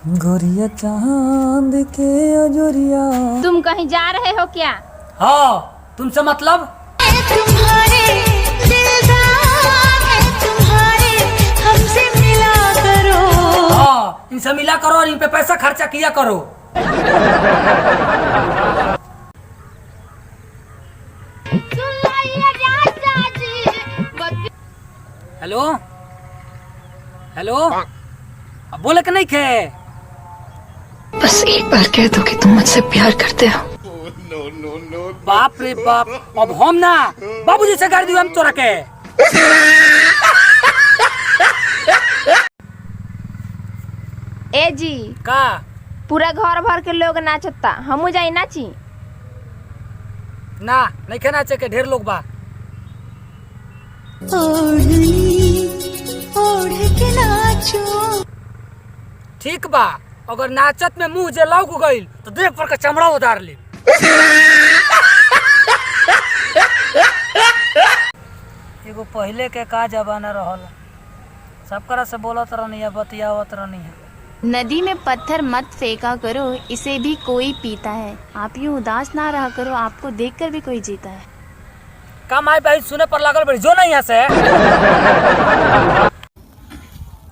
गोरिया चांद के अजोरिया। तुम कहीं जा रहे हो क्या? हाँ, तुमसे मतलब? तुम्हारे दिलदार है तुम्हारे, हमसे मिला करो। हाँ, इनसे मिला करो और इन पे पैसा खर्चा किया करो। हेलो हेलो, अब बोले कि नहीं खे? बस एक बार कह दो कि तुम मुझसे प्यार करते हो। बाप रे बाप, अब हम ना बाबूजी से गाड़ी दियो हम तोरा के। ए जी का पूरा घर भर के लोग नाचता, हमू जाई नाची? ना नहीं खे नाचे के, ढेर लोग बा। ओढ़ के नाचो। ठीक बा, अगर नाचत में मुंह जे लौक गइल तो देह पर का चमड़ा उतार ले। एगो पहले के का जमाना रहल, सब करा से बोलत रहनी है, बतियावत रहनी है। नदी में पत्थर मत फेंका करो, इसे भी कोई पीता है। आप यूँ उदास ना रहा करो, आपको देखकर भी कोई जीता है। का माई बहन सुने पर लागल बड़ी जो नहीं यहाँ से।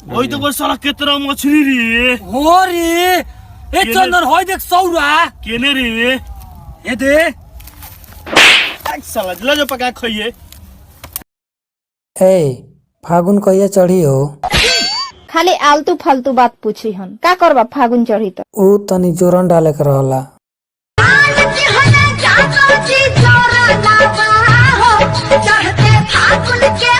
वही तो बस साला कितना मछली रे। हो रे, ए चंदन होय देख सौरा केने रे। ए दे साला जला जो पका खइए। ए फागुन कहिया चढ़ी हो? खाली आलतू फालतू बात पूछी हन, का करबा फागुन चढ़ी तो? ऊ तनी जोरन डाले के रहला। चढ़ते फागुन के